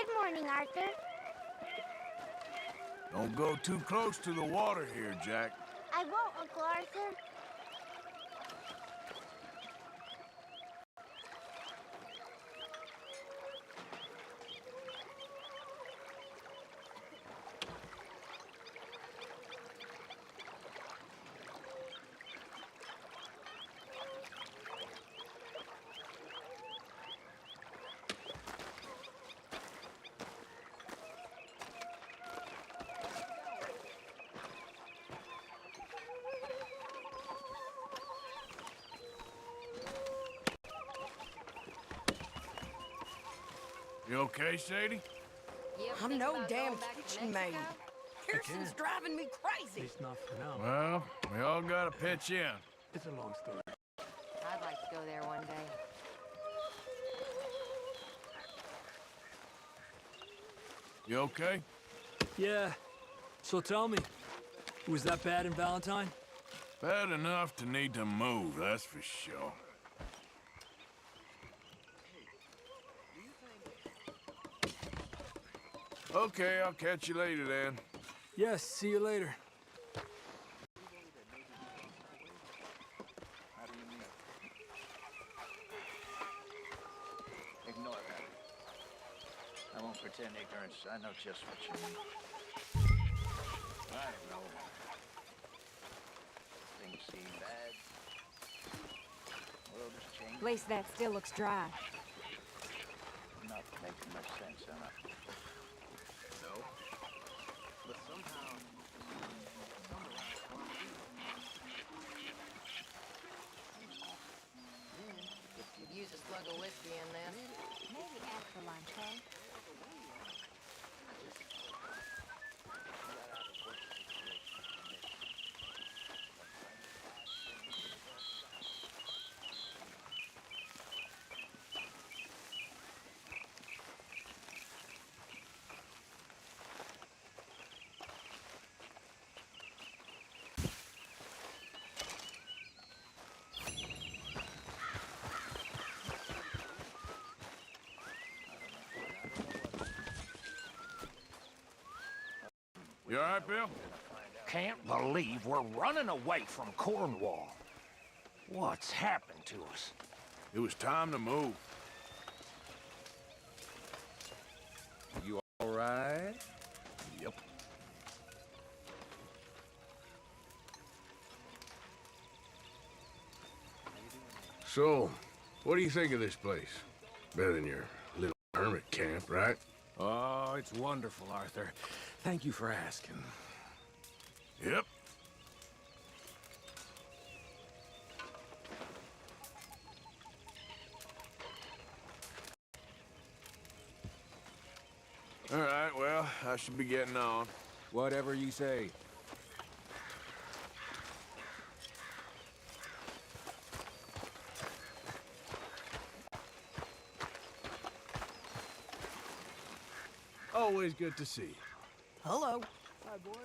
Good morning, Arthur. Don't go too close to the water here, Jack. I won't, Uncle Arthur. You okay, Sadie? I'm no damn kitchen maid. Pearson's driving me crazy. At least not for now. Well, we all gotta pitch in. It's a long story. I'd like to go there one day. You okay? Yeah. So tell me, was that bad in Valentine? Bad enough to need to move, that's for sure. Okay, I'll catch you later then. Yes, see you later. Ignore that. I won't pretend ignorance. I know just what you mean. I don't know. Things seem bad. World has changed. At least that still looks dry. Not making much sense, am I? No. But somehow... Could use a slug of whiskey in this. Maybe after lunch, hey? You all right, Bill? Can't believe we're running away from Cornwall. What's happened to us? It was time to move. You all right? Yep. So, what do you think of this place? Better than your little hermit camp, right? Oh, it's wonderful, Arthur. Thank you for asking. Yep. All right, well, I should be getting on. Whatever you say. Always good to see you. Hello. Hi, boys.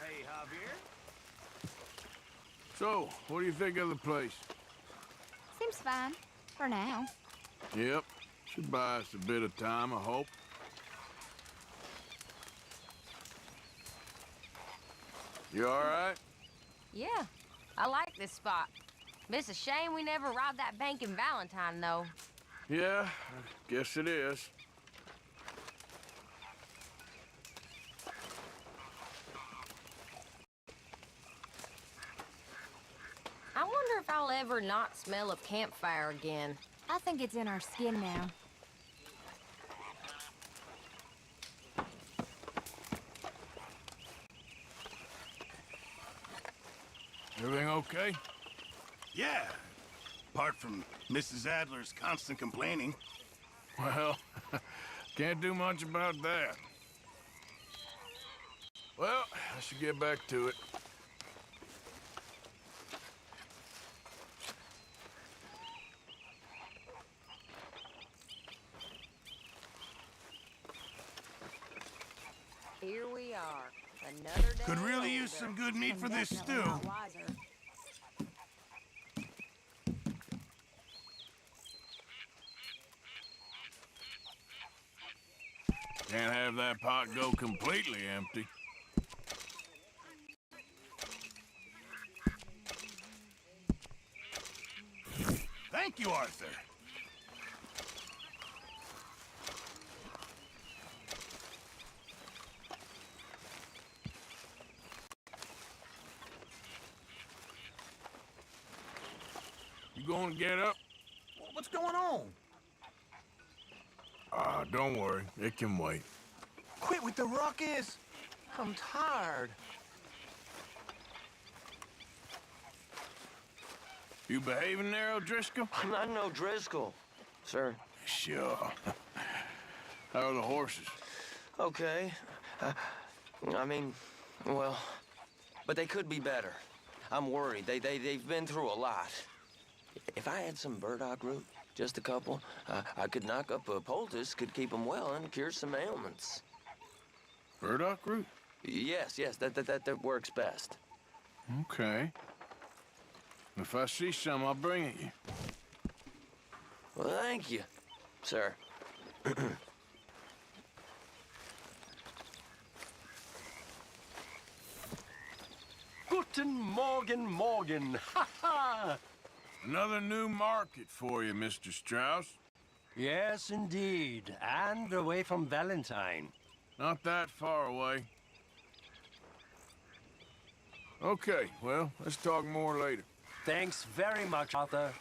Hey, Javier? So, what do you think of the place? Seems fine. For now. Yep. Should buy us a bit of time, I hope. You all right? Yeah, I like this spot. It's a shame we never robbed that bank in Valentine, though. Yeah, I guess it is. I wonder if I'll ever not smell of campfire again. I think it's in our skin now. Everything okay? Yeah. Apart from Mrs. Adler's constant complaining. Well, can't do much about that. Well, I should get back to it. Here we are, another day Could really use older. some good meat for this Definitely stew. not wiser. Can't have that pot go completely empty. Thank you, Arthur. You gonna get up? What's going on? Don't worry. It can wait. Quit with the ruckus. I'm tired. You behaving there, O'Driscoll? I'm not no Driscoll, sir. Sure. How are the horses? Okay. I mean, well, but they could be better. I'm worried. They've been through a lot. If I had some burdock root, just a couple, I could knock up a poultice, could keep them well, and cure some ailments. Burdock root? Yes, that works best. Okay. If I see some, I'll bring it you. Well, thank you, sir. Guten Morgen, Morgen. Ha ha! Another new market for you, Mr. Strauss. Yes, indeed. And away from Valentine. Not that far away. Okay, well, let's talk more later. Thanks very much, Arthur.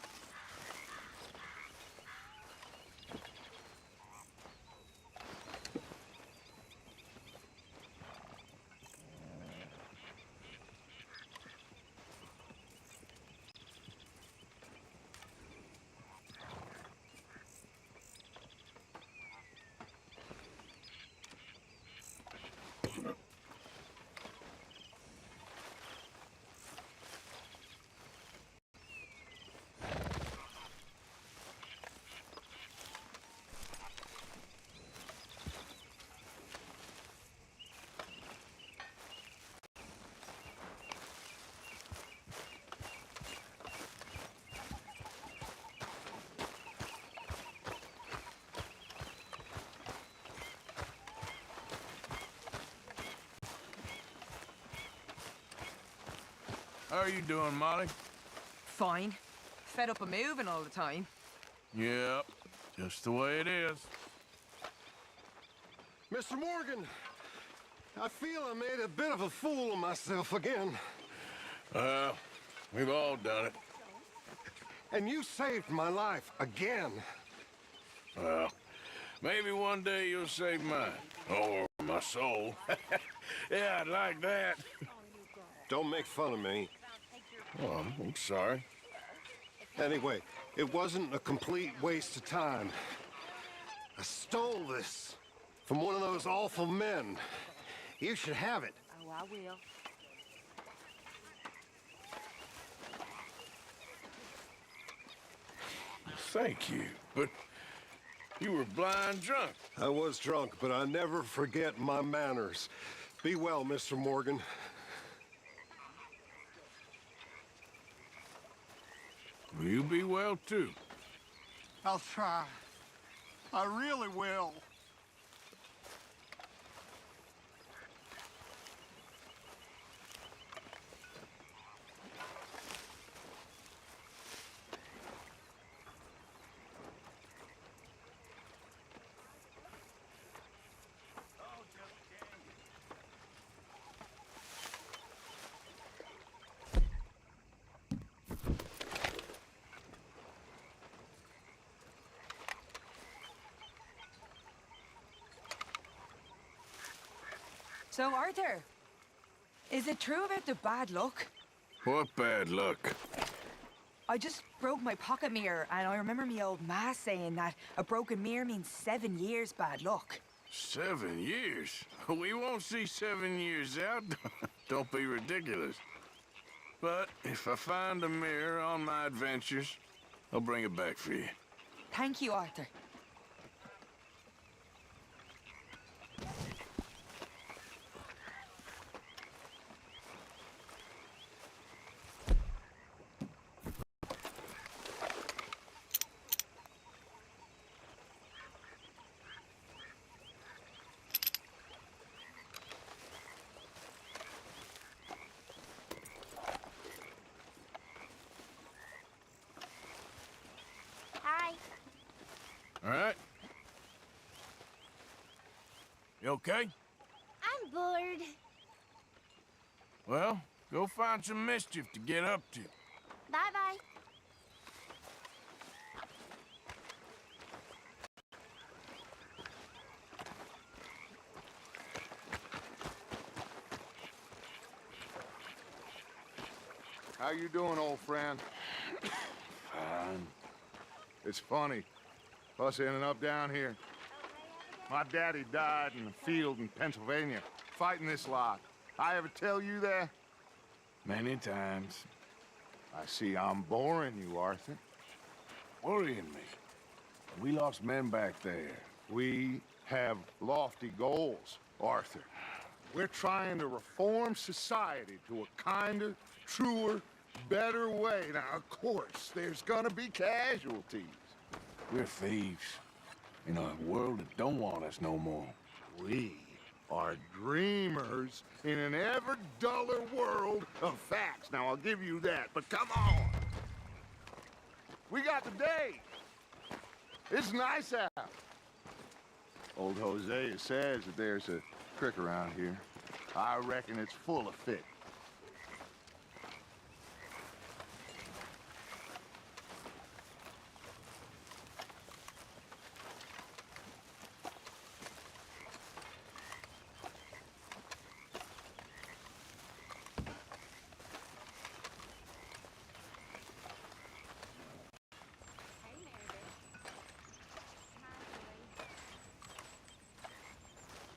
How are you doing, Molly? Fine. Fed up of moving all the time. Yep, just the way it is. Mr. Morgan, I feel I made a bit of a fool of myself again. We've all done it. And you saved my life again. Well, maybe one day you'll save mine. Or my soul. Yeah, I'd like that. Don't make fun of me. Oh, I'm sorry. Anyway, it wasn't a complete waste of time. I stole this from one of those awful men. You should have it. Oh, I will. Thank you, but you were blind drunk. I was drunk, but I never forget my manners. Be well, Mr. Morgan. Will you be well, too? I'll try. I really will. So, Arthur, is it true about the bad luck? What bad luck? I just broke my pocket mirror, and I remember me old ma saying that a broken mirror means 7 years bad luck. 7 years? We won't see 7 years out. Don't be ridiculous. But if I find a mirror on my adventures, I'll bring it back for you. Thank you, Arthur. You okay? I'm bored. Well, go find some mischief to get up to. Bye-bye. How you doing, old friend? Fine. It's funny, us ending up down here. My daddy died in the field in Pennsylvania, fighting this lot. I ever tell you that? Many times. I see I'm boring you, Arthur. Worrying me. We lost men back there. We have lofty goals, Arthur. We're trying to reform society to a kinder, truer, better way. Now, of course, there's gonna be casualties. We're thieves. In a world that don't want us no more. We are dreamers in an ever duller world of facts. Now, I'll give you that, but come on. We got the day. It's nice out. Old Hosea says that there's a creek around here. I reckon it's full of fish.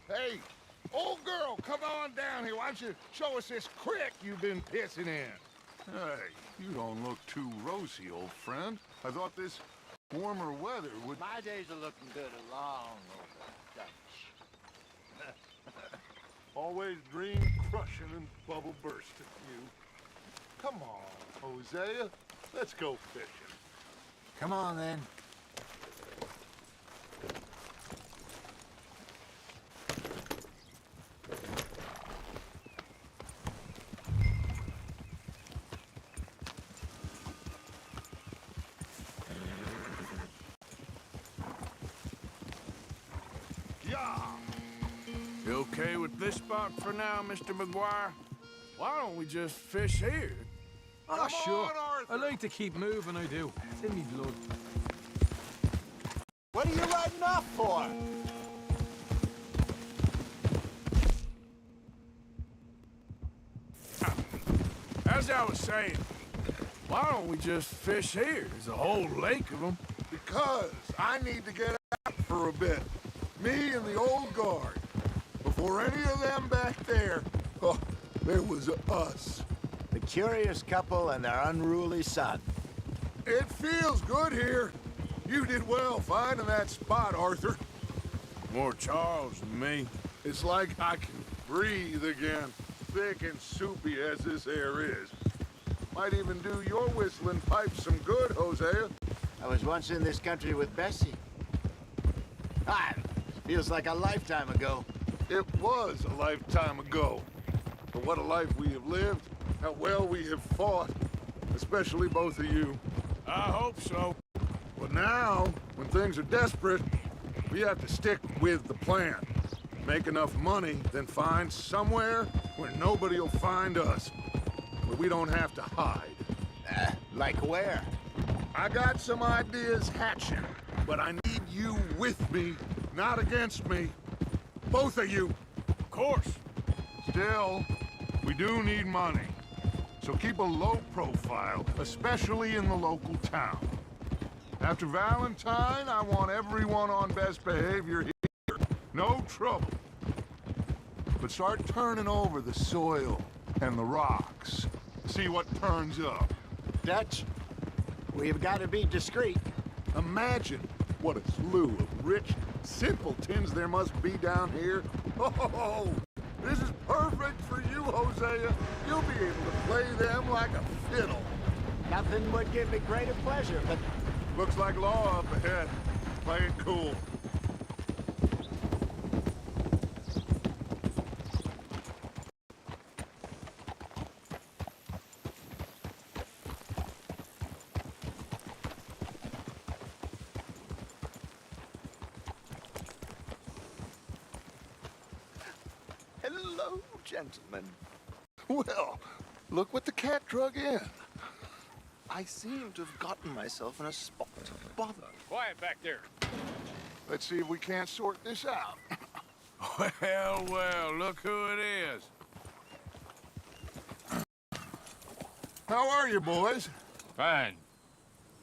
Hey, old girl, come on down here. Why don't you show us this creek you've been pissing in? Hey, you don't look too rosy, old friend. I thought this warmer weather would... My days are looking good along over Dutch. Always dream crushing and bubble bursting, you. Come on, Hosea. Let's go fishing. Come on, then. You okay with this spot for now, Mr. McGuire? Why don't we just fish here? Oh, sure. Arthur. I like to keep moving, I do. It's in me blood. What are you riding off for? As I was saying, why don't we just fish here? There's a whole lake of them. Because I need to get out for a bit. Me and the old guard. Before any of them back there, oh, there was us. The curious couple and their unruly son. It feels good here. You did well finding that spot, Arthur. More Charles than me. It's like I can breathe again, thick and soupy as this air is. Might even do your whistling pipes some good, Hosea. I was once in this country with Bessie. Feels like a lifetime ago. It was a lifetime ago. But what a life we have lived, how well we have fought, especially both of you. I hope so. But now, when things are desperate, we have to stick with the plan. Make enough money, then find somewhere where nobody will find us. Where we don't have to hide. Like where? I got some ideas hatching, but I need you with me, not against me. Both of you. Of course. Still, we do need money. So keep a low profile, especially in the local town. After Valentine, I want everyone on best behavior here. No trouble. But start turning over the soil and the rocks. See what turns up. Dutch, we've got to be discreet. Imagine what a slew of rich simpletons there must be down here. Oh, this is perfect for you, Hosea. You'll be able to play them like a fiddle. Nothing would give me greater pleasure, but... Looks like law up ahead. Play it cool. gentlemen. Well, look what the cat drug in. I seem to have gotten myself in a spot of bother. Quiet back there. Let's see if we can't sort this out. Well, look who it is. How are you, boys? Fine.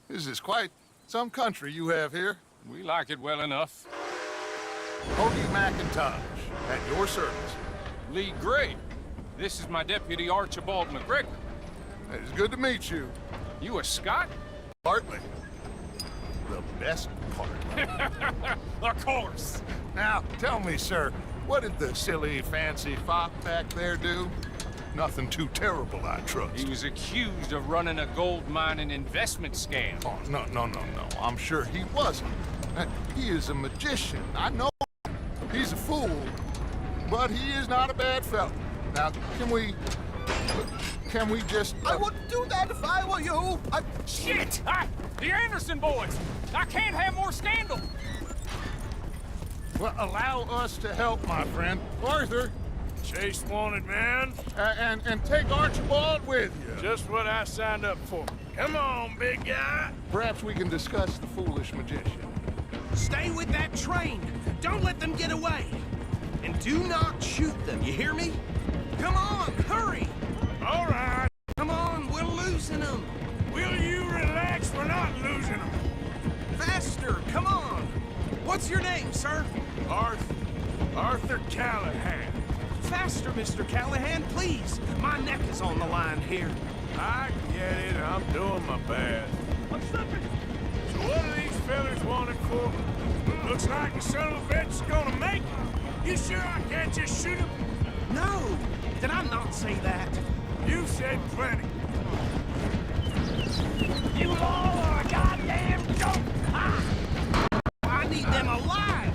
This is quite some country you have here. We like it well enough. Hoagie McIntosh, at your service. Lee Gray. This is my deputy, Archibald McGregor. It's good to meet you. You a Scot? Partly. The best part. Of course. Now, tell me, sir, what did the silly, fancy fop back there do? Nothing too terrible, I trust. He was accused of running a gold mining investment scam. Oh, no. I'm sure he wasn't. He is a magician. I know he's a fool, but he is not a bad fellow. Now, can we just... I wouldn't do that if I were you. Shit! The Anderson boys! I can't have more scandal! Well, allow us to help, my friend. Arthur, Chase wanted, man. and take Archibald with you. Just what I signed up for. Come on, big guy. Perhaps we can discuss the foolish magician. Stay with that train. Don't let them get away. And do not shoot them, you hear me? Come on, hurry! All right. Come on, we're losing them. Will you relax? We're not losing them. Faster, come on. What's your name, sir? Arthur Callahan. Faster, Mr. Callahan, please. My neck is on the line here. I get it. I'm doing my best. I'm slipping. So what are these fellas wanted for? Looks like the son of a bitch is gonna make it. You sure I can't just shoot him? No. Did I not say that? You said plenty. You all are a goddamn joke! I need them alive!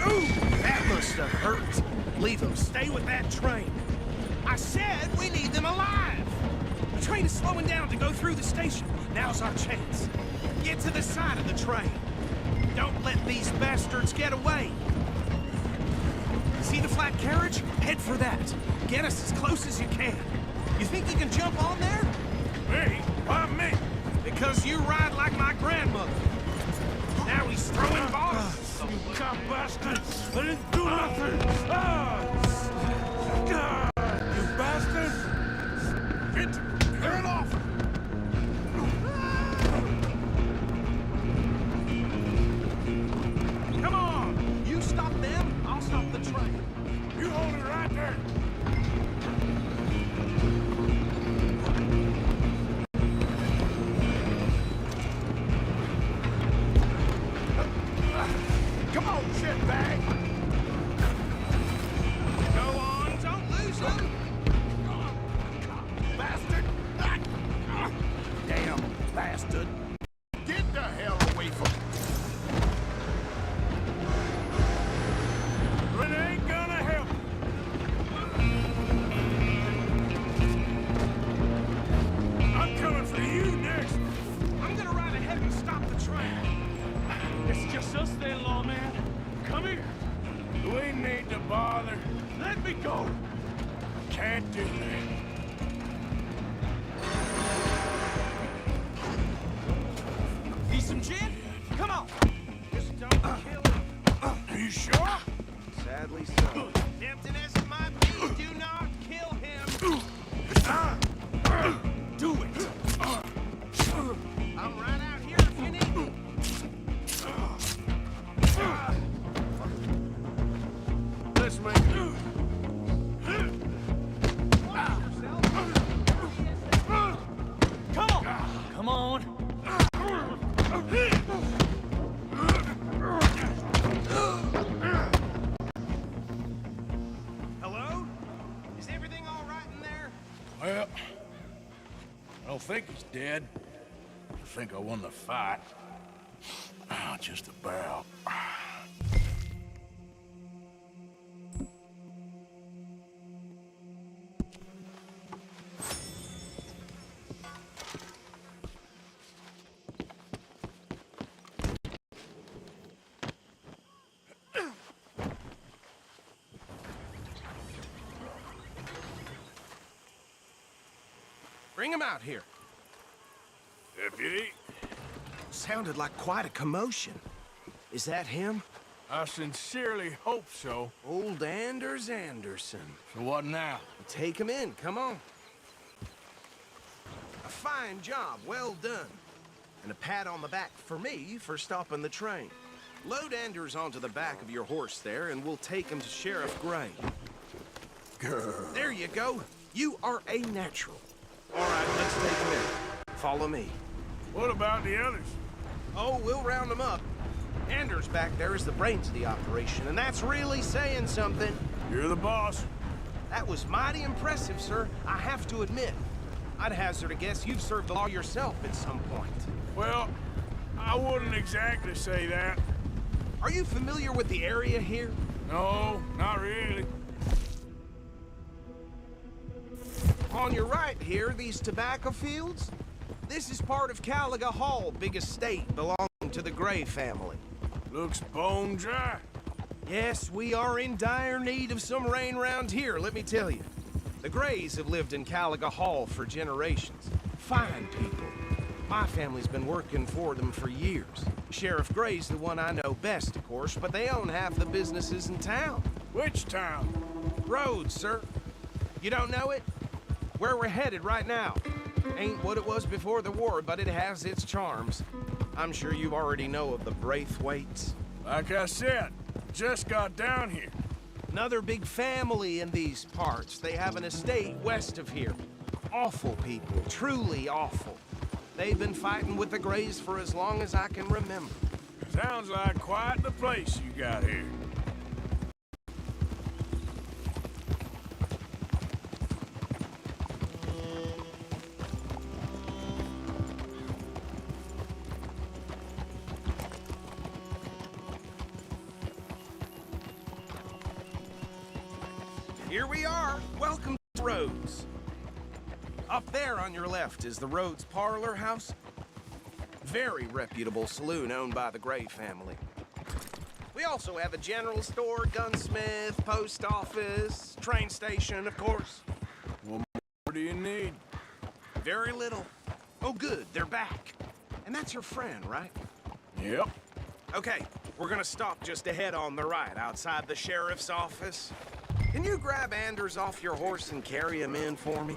Ooh, that must have hurt. Leave them. Stay with that train. I said we need them alive! The train is slowing down to go through the station. Now's our chance. Get to the side of the train. Don't let these bastards get away. See the flat carriage? Head for that. Get us as close as you can. You think you can jump on there? Me? Why me? Because you ride like my grandmother. Now he's throwing bottles. You cop bastards! I didn't do nothing! You bastard! Get off! Come on! You stop them, I'll stop the train. You hold it right there! Come on, shitbag! Go on, don't lose them! Bastard! Damn bastard! Get the hell away from me! It ain't gonna help. I'm coming for you next. I'm gonna ride ahead and stop the train. It's just us then, lawman. Come here. We need to bother. Let me go. Can't do that. Need some gin? Come on! Just don't kill him. Are you sure? Sadly so. Tempting as it might be, do not kill him. Do it. I'm right out here if you need me. Let's make it. Come on. Come on. Hello? Is everything all right in there? Well, I don't think he's dead. I think I won the fight. Just about. Bring him out here. Deputy, Sounded like quite a commotion. Is that him? I sincerely hope so. Old Anders Anderson. So what now? Take him in, come on. A fine job, well done. And a pat on the back for me for stopping the train. Load Anders onto the back of your horse there, and we'll take him to Sheriff Gray. Girl. There you go. You are a natural. All right, let's take him in. Follow me. What about the others? Oh, we'll round them up. Anders back there is the brains of the operation, and that's really saying something. You're the boss. That was mighty impressive, sir. I have to admit. I'd hazard a guess you've served the law yourself at some point. Well, I wouldn't exactly say that. Are you familiar with the area here? No, not really. On your right here, these tobacco fields? This is part of Caliga Hall, big estate belonging to the Gray family. Looks bone dry. Yes, we are in dire need of some rain round here, let me tell you. The Grays have lived in Caliga Hall for generations. Fine people. My family's been working for them for years. Sheriff Gray's the one I know best, of course, but they own half the businesses in town. Which town? Rhodes, sir. You don't know it? Where we're headed right now. Ain't what it was before the war, but it has its charms. I'm sure you already know of the Braithwaites. Like I said, just got down here. Another big family in these parts. They have an estate west of here. Awful people, truly awful. They've been fighting with the Grays for as long as I can remember. Sounds like quite the place you got here. Here we are. Welcome to Rhodes. Up there on your left is the Rhodes Parlor House. Very reputable saloon owned by the Gray family. We also have a general store, gunsmith, post office, train station, of course. What more do you need? Very little. Oh, good, they're back. And that's your friend, right? Yep. Okay, we're gonna stop just ahead on the right, outside the sheriff's office. Can you grab Anders off your horse and carry him in for me?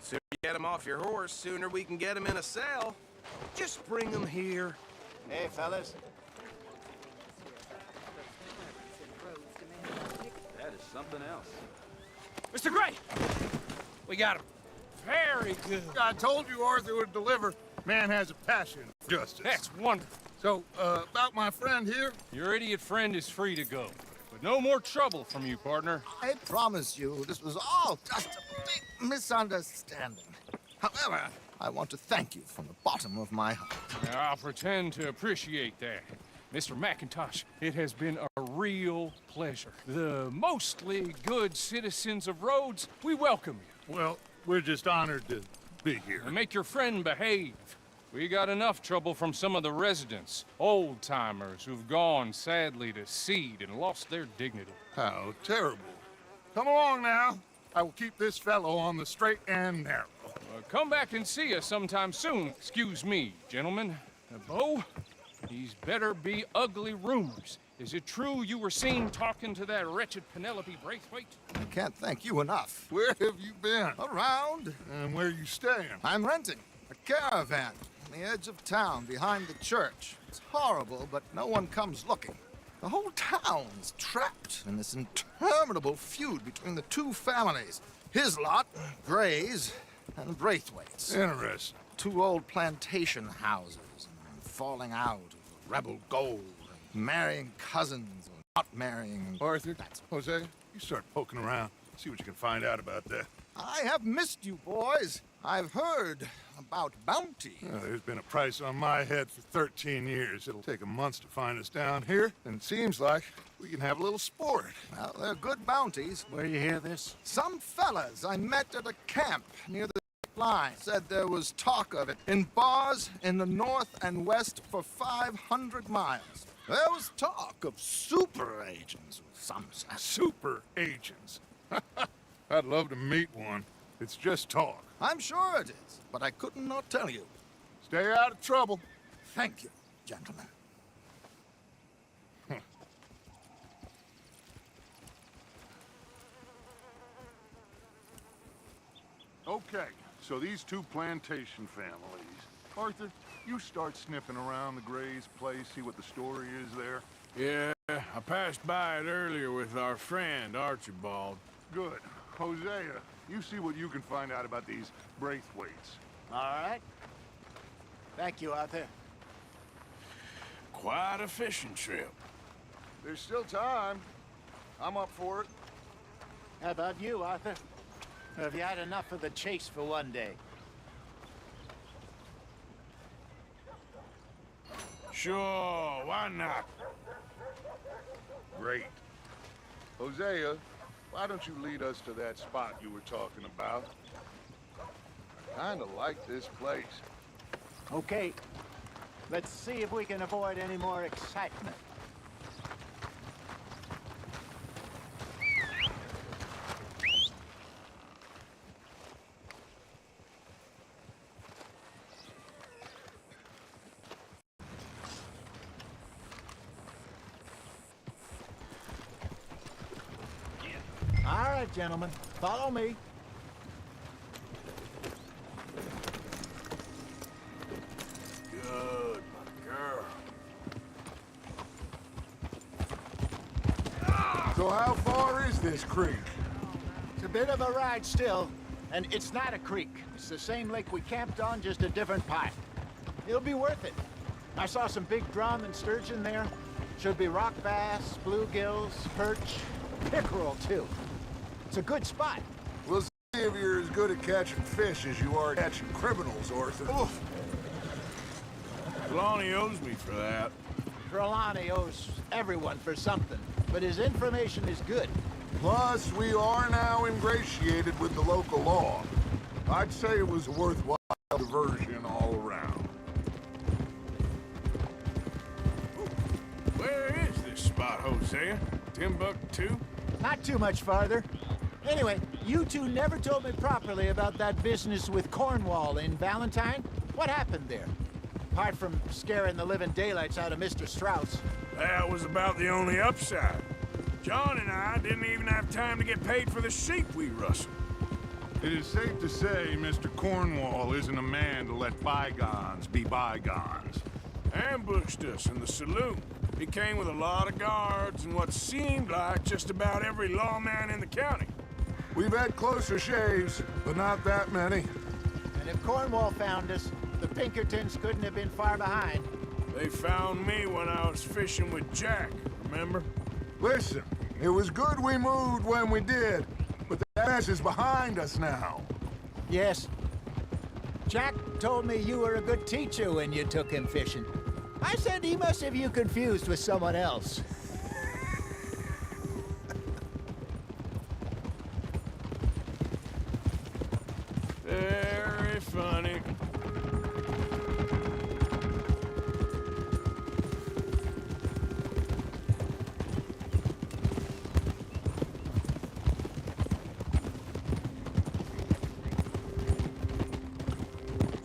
Sooner you get him off your horse, sooner we can get him in a cell. Just bring him here. Hey, fellas. That is something else. Mr. Gray! We got him. Very good. I told you Arthur would deliver. Man has a passion for justice. That's wonderful. So, about my friend here? Your idiot friend is free to go. But no more trouble from you, partner. I promise you, this was all just a big misunderstanding. However, I want to thank you from the bottom of my heart. Now, I'll pretend to appreciate that. Mr. McIntosh, it has been a real pleasure. The mostly good citizens of Rhodes, we welcome you. Well, we're just honored to be here. And make your friend behave. We got enough trouble from some of the residents, old-timers who've gone, sadly, to seed and lost their dignity. How terrible. Come along now. I will keep this fellow on the straight and narrow. Come back and see us sometime soon. Excuse me, gentlemen. Bo, these better be ugly rumors. Is it true you were seen talking to that wretched Penelope Braithwaite? I can't thank you enough. Where have you been? Around. And where are you staying? I'm renting a caravan on the edge of town behind the church. It's horrible, but no one comes looking. The whole town's trapped in this interminable feud between the two families. His lot, Gray's, and Braithwaite's. Interesting. Two old plantation houses, and falling out of rebel gold, and marrying cousins or not marrying. Arthur, Jose, you start poking around. See what you can find out about that. I have missed you, boys. I've heard about bounty. Well, there's been a price on my head for 13 years. It'll take 'em months to find us down here, and it seems like we can have a little sport. Well, they're good bounties. Where you hear this? Some fellas I met at a camp near the line said there was talk of it in bars in the north and west for 500 miles. There was talk of super agents, some said. Super agents? I'd love to meet one. It's just talk. I'm sure it is, but I could not tell you. Stay out of trouble. Thank you, gentlemen. Okay, so these two plantation families. Arthur, you start sniffing around the Gray's place, see what the story is there. Yeah, I passed by it earlier with our friend, Archibald. Good. Hosea, you see what you can find out about these Braithwaites. All right. Thank you, Arthur. Quite a fishing trip. There's still time. I'm up for it. How about you, Arthur? Or have you had enough of the chase for one day? Sure, why not? Great. Hosea, why don't you lead us to that spot you were talking about? I kinda like this place. Okay. Let's see if we can avoid any more excitement. All right, gentlemen, follow me. Good, my girl. So how far is this creek? It's a bit of a ride still, and it's not a creek. It's the same lake we camped on, just a different part. It'll be worth it. I saw some big drum and sturgeon there. Should be rock bass, bluegills, perch, pickerel too. It's a good spot. We'll see if you're as good at catching fish as you are catching criminals, Arthur. Oof. Trelawney owes me for that. Trelawney owes everyone for something, but his information is good. Plus, we are now ingratiated with the local law. I'd say it was a worthwhile diversion all around. Where is this spot, Hosea? Timbuktu? Not too much farther. Anyway, you two never told me properly about that business with Cornwall in Valentine. What happened there? Apart from scaring the living daylights out of Mr. Strauss. That was about the only upside. John and I didn't even have time to get paid for the sheep we rustled. It is safe to say Mr. Cornwall isn't a man to let bygones be bygones. Ambushed us in the saloon. He came with a lot of guards and what seemed like just about every lawman in the county. We've had closer shaves, but not that many. And if Cornwall found us, the Pinkertons couldn't have been far behind. They found me when I was fishing with Jack, remember? Listen, it was good we moved when we did, but that mess is behind us now. Yes. Jack told me you were a good teacher when you took him fishing. I said he must have you confused with someone else. Very funny.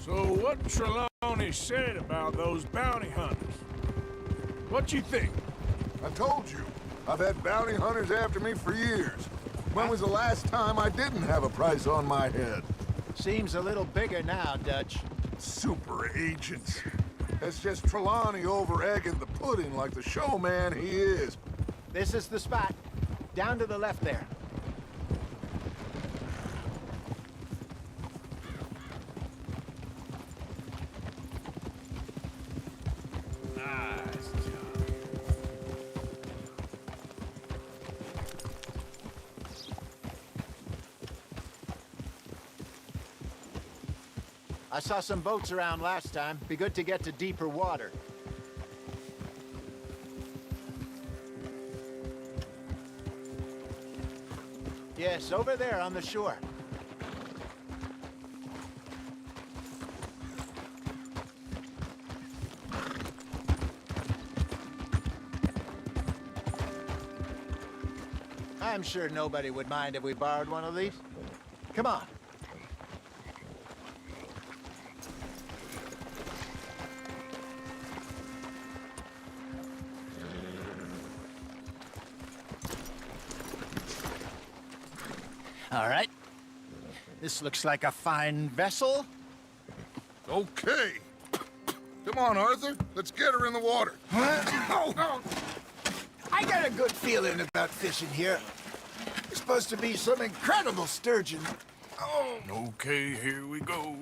So what Trelawney said about those bounty hunters? What you think? I told you, I've had bounty hunters after me for years. When was the last time I didn't have a price on my head? Seems a little bigger now, Dutch. Super agents. That's just Trelawney over-egging the pudding like the showman he is. This is the spot. Down to the left there. Nice job. I saw some boats around last time. Be good to get to deeper water. Yes, over there on the shore. I'm sure nobody would mind if we borrowed one of these. Come on. All right. This looks like a fine vessel. Okay. Come on, Arthur. Let's get her in the water. Oh. I got a good feeling about fishing here. It's supposed to be some incredible sturgeon. Oh. Okay, here we go.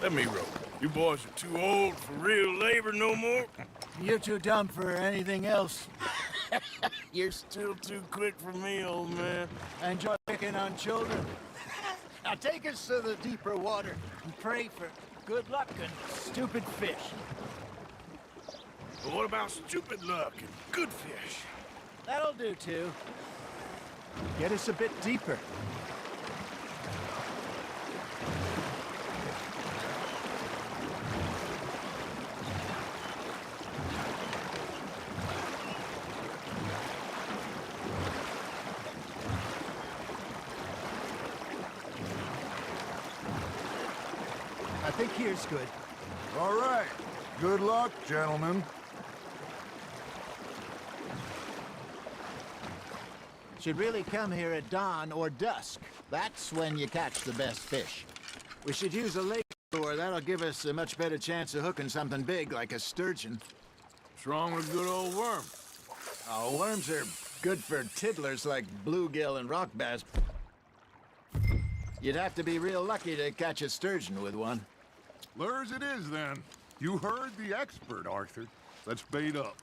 Let me row. You boys are too old for real labor no more. You're too dumb for anything else. You're still too quick for me, old man. I enjoy picking on children. Now take us to the deeper water and pray for good luck and stupid fish. But what about stupid luck and good fish? That'll do, too. Get us a bit deeper. I think here's good. All right. Good luck, gentlemen. Should really come here at dawn or dusk. That's when you catch the best fish. We should use a lake lure. That'll give us a much better chance of hooking something big like a sturgeon. What's wrong with a good old worm? Oh, worms are good for tiddlers like bluegill and rock bass. You'd have to be real lucky to catch a sturgeon with one. Lures it is, then. You heard the expert, Arthur. Let's bait up.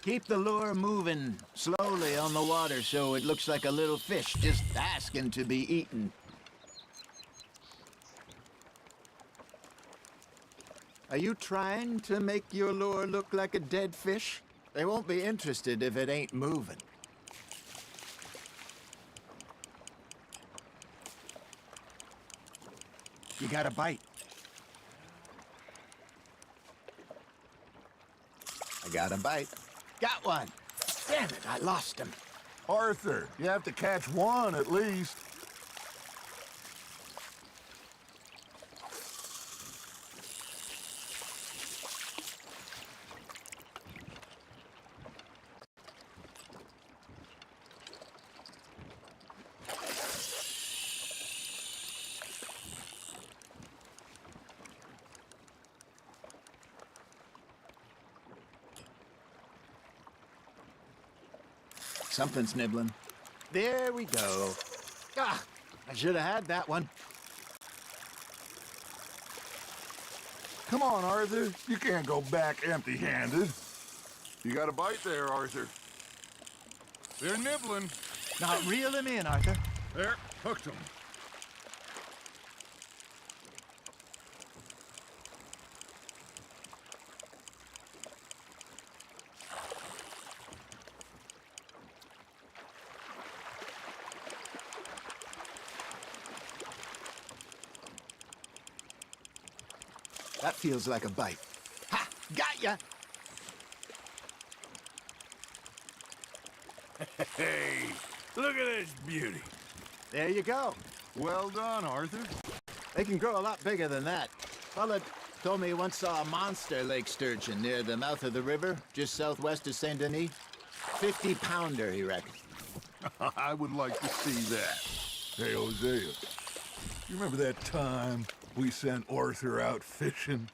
Keep the lure moving slowly on the water so it looks like a little fish just asking to be eaten. Are you trying to make your lure look like a dead fish? They won't be interested if it ain't moving. You got a bite. I got a bite. Got one. Damn it, I lost him. Arthur, you have to catch one at least. Something's nibbling. There we go. Ah, I should have had that one. Come on, Arthur. You can't go back empty-handed. You got a bite there, Arthur. They're nibbling. Now reel him in, Arthur. There, hooked him. That feels like a bite. Ha! Got ya! Hey, look at this beauty. There you go. Well done, Arthur. They can grow a lot bigger than that. Fella told me he once saw a monster lake sturgeon near the mouth of the river, just southwest of Saint Denis. 50-pounder, he reckoned. I would like to see that. Hey, Hosea, you remember that time we sent Arthur out fishing?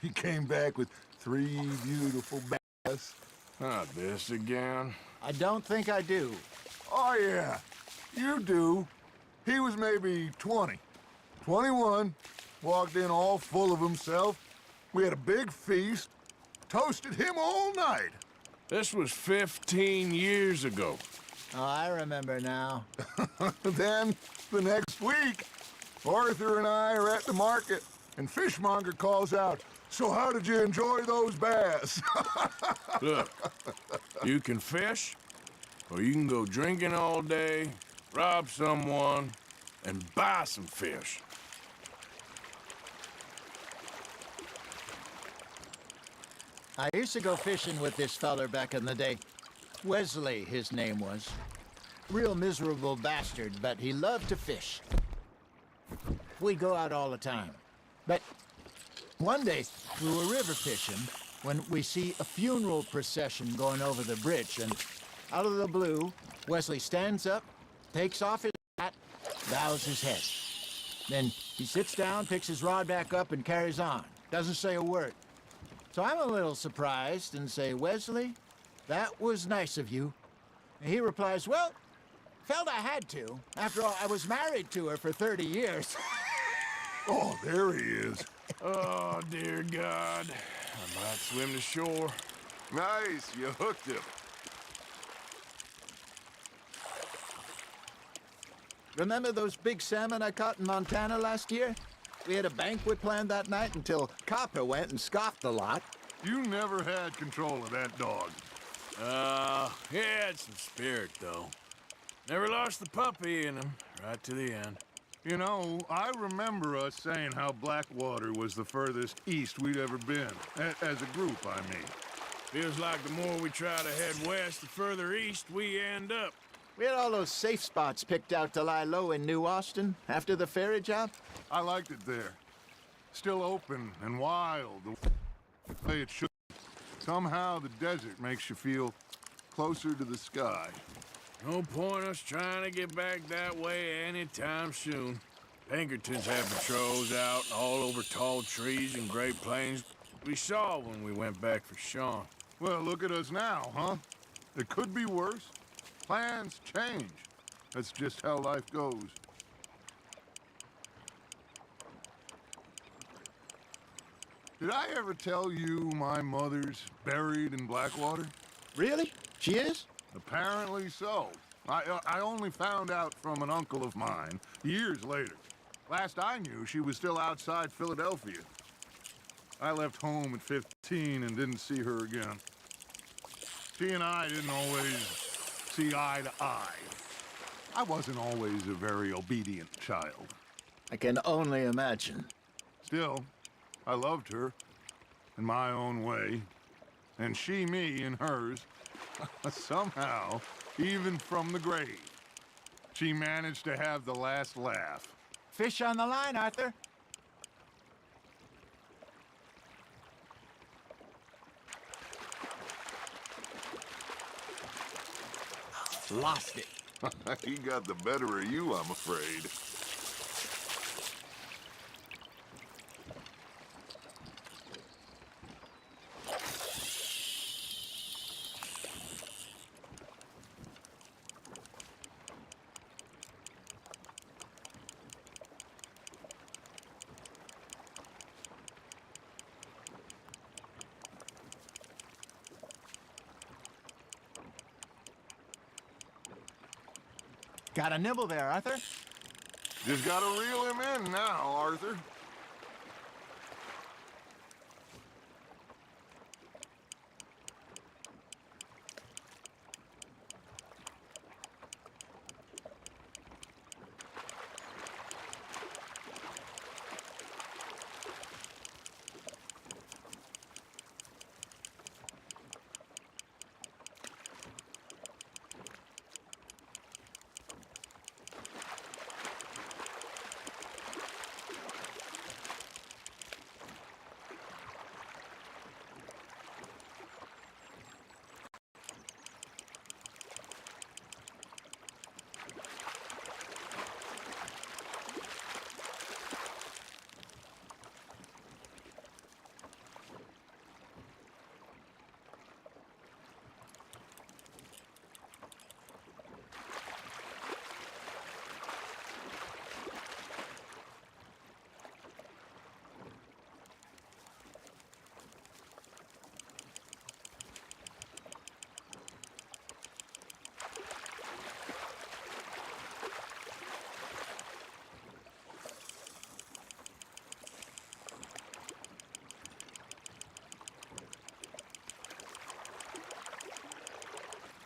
He came back with 3 beautiful bass. Not this again. I don't think I do. Oh, yeah, you do. He was maybe 20, 21, walked in all full of himself. We had a big feast, toasted him all night. This was 15 years ago. Oh, I remember now. Then, the next week, Arthur and I are at the market, and Fishmonger calls out, "So how did you enjoy those bass?" Look, you can fish, or you can go drinking all day, rob someone, and buy some fish. I used to go fishing with this feller back in the day. Wesley, his name was. Real miserable bastard, but he loved to fish. We'd go out all the time. But one day, we were river fishing when we see a funeral procession going over the bridge, and out of the blue, Wesley stands up, takes off his hat, bows his head. Then he sits down, picks his rod back up, and carries on. Doesn't say a word. So I'm a little surprised and say, Wesley, that was nice of you. And he replies, well, felt I had to. After all, I was married to her for 30 years. Oh, there he is. Oh, dear God. I might swim to shore. Nice, you hooked him. Remember those big salmon I caught in Montana last year? We had a banquet planned that night until Copper went and scoffed the lot. You never had control of that dog. He had some spirit, though. Never lost the puppy in him, right to the end. You know, I remember us saying how Blackwater was the furthest east we'd ever been. As a group, I mean. Feels like the more we try to head west, the further east we end up. We had all those safe spots picked out to lie low in New Austin after the ferry job. I liked it there. Still open and wild, the way it should. Somehow the desert makes you feel closer to the sky. No point us trying to get back that way anytime soon. Pinkertons had patrols out all over tall trees and Great Plains. We saw when we went back for Sean. Well, look at us now, huh? It could be worse. Plans change. That's just how life goes. Did I ever tell you my mother's buried in Blackwater? Really? She is? Apparently so. I only found out from an uncle of mine years later. Last I knew, she was still outside Philadelphia. I left home at 15 and didn't see her again. She and I didn't always see eye to eye. I wasn't always a very obedient child. I can only imagine. Still, I loved her in my own way, and she me in hers. Somehow, even from the grave, she managed to have the last laugh. Fish on the line, Arthur. Lost it. He got the better of you, I'm afraid. Got a nibble there, Arthur. Just gotta reel him in now, Arthur.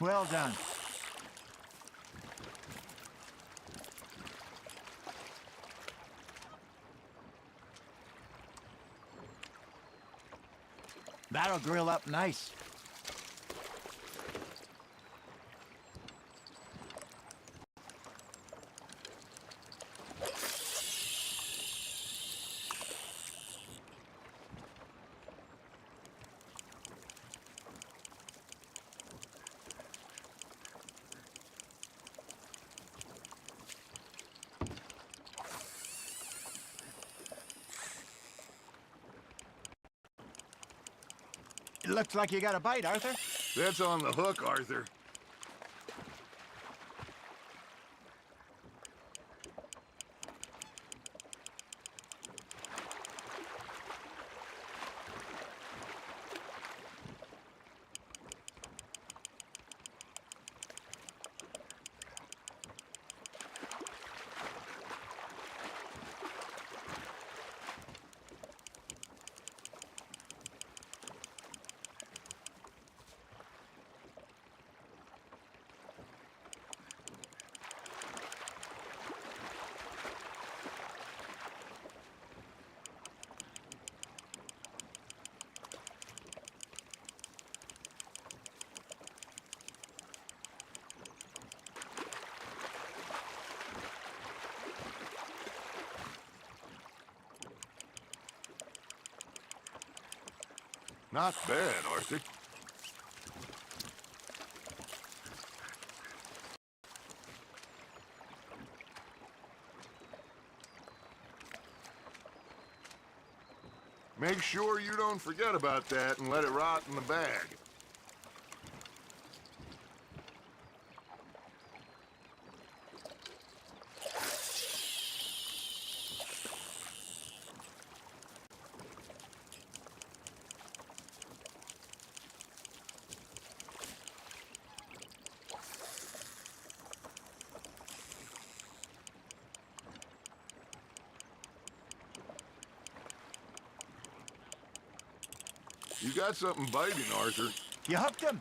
Well done. That'll grill up nice. It looks like you got a bite, Arthur. That's on the hook, Arthur. Not bad, Arthur. Make sure you don't forget about that and let it rot in the bag. You got something biting, Arthur. You hooked him.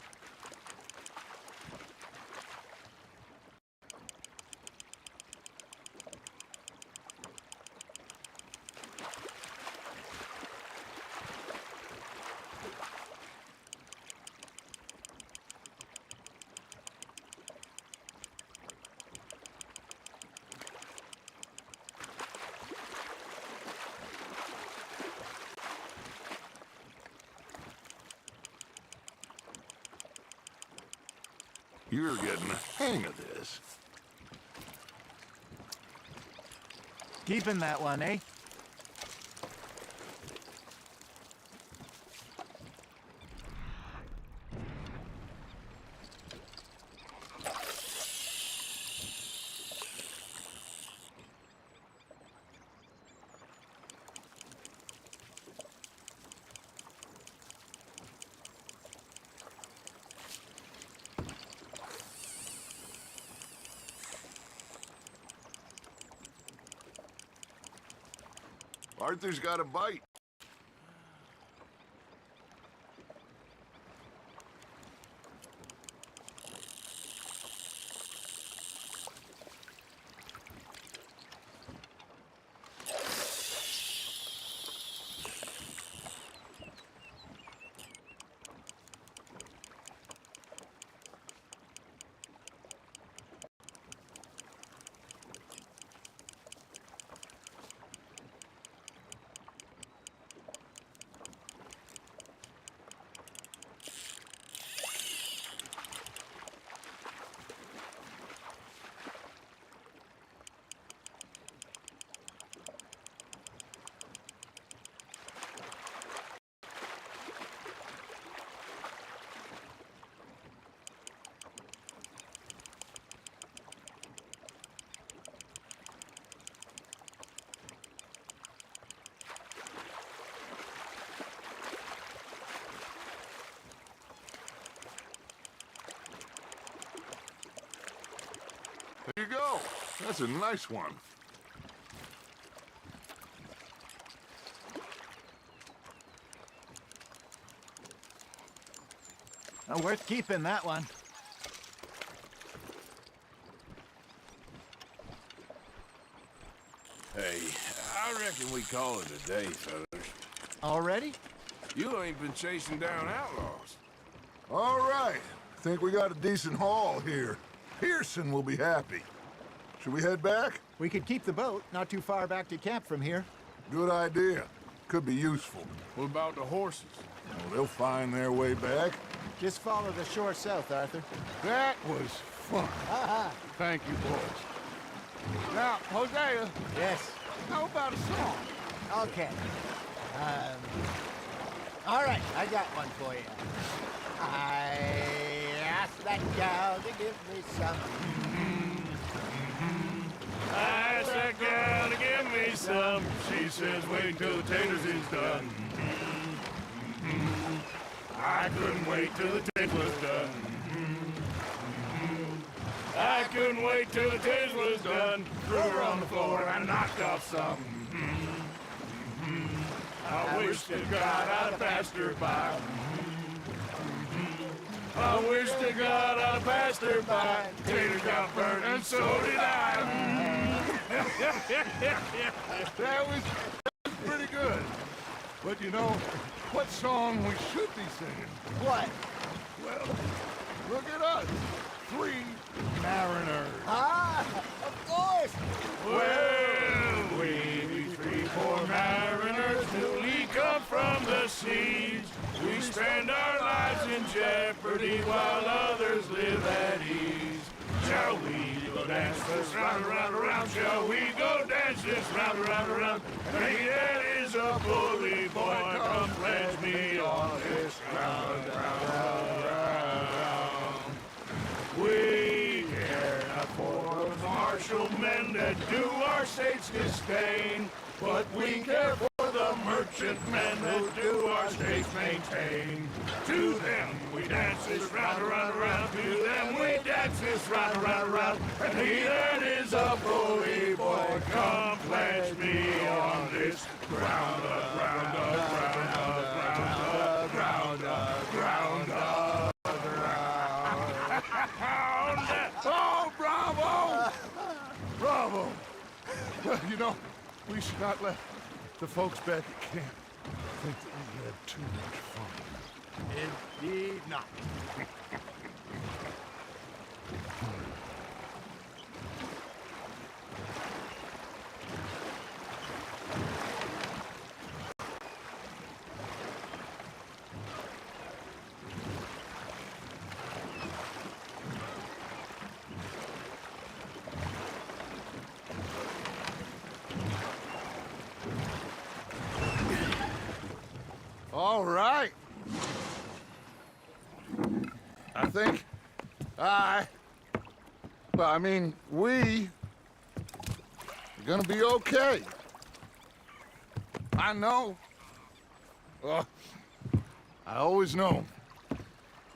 You're getting the hang of this. Keeping that one, eh? Arthur's got a bite. There you go. That's a nice one. Worth keeping, that one. Hey, I reckon we call it a day, fellas. Already? You ain't been chasing down outlaws. All right. Think we got a decent haul here. Pearson will be happy. Should we head back? We could keep the boat not too far back to camp from here. Good idea. Could be useful. What about the horses? Oh, they'll find their way back. Just follow the shore south, Arthur. That was fun. Thank you, boys. Now, Hosea. Yes? How about a song? Okay. All right, I got one for you. I asked that gal to give me some. I asked that gal to give me some. She says, wait till the taters is done. I couldn't wait till the taste was done. I couldn't wait till the taste was done. Threw her on the floor and knocked off some. I wish to God I'd passed her by. I wish to God I'd passed her by. Tater got burnt and so did I. That was pretty good. But you know, what song we should be singing? What? Well, look at us. 3 mariners. Ah, of course. Well, we be 3 poor mariners newly come from the seas. We spend our lives in jeopardy while others live at ease. Shall we go dance this round, around, around? Shall we go dance this round, around, around? And he that is a bully boy, come pledge me on this ground, round, round. We care not for the martial men that do our state's disdain, but we care for the merchant men who do our states maintain. To them we dance this round, around, around. To them we dance this round, around, around. And he that is a bully boy, come pledge me on this ground, ground, ground, ground, ground, ground, ground. Oh, bravo! Bravo! Well, you know, we should not let the folks back at camp think that we had too much fun. Indeed not. All right. I think we are gonna be okay. I know. I always know.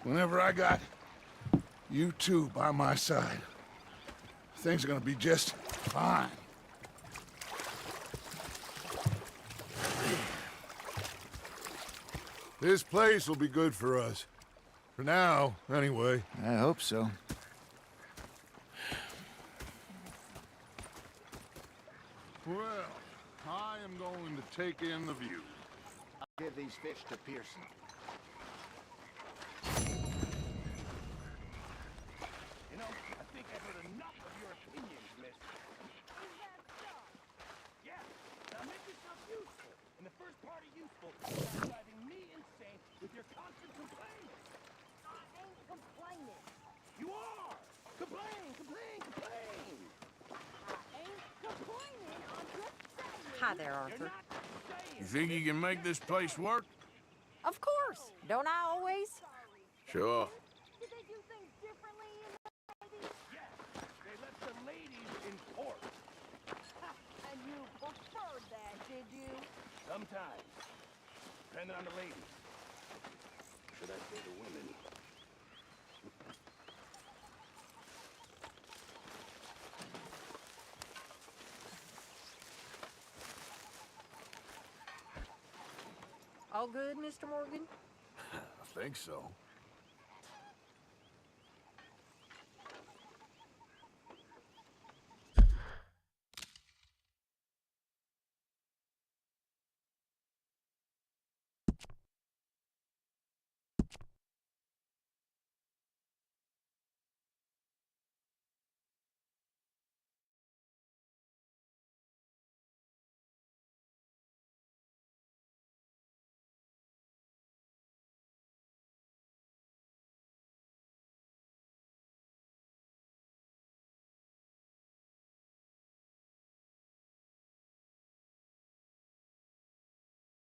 Whenever I got you two by my side, things are gonna be just fine. This place will be good for us. For now, anyway. I hope so. Well, I am going to take in the view. I'll give these fish to Pearson. You know, I think I've heard enough of your opinions, mister. Yeah, now make yourself useful. And the first part of useful is driving me insane with your constant complaining. I ain't complaining. You are! Complain, complain, complain! I ain't complaining. I'm just saying. Hi there, Arthur. You think you can make this place work? Of course. Don't I always? Sure. Did they do things differently in the 80s? Yes, they left the ladies in port. And you preferred that, did you? Sometimes. Depending on the ladies. Should I say the women? All good, Mr. Morgan? I think so.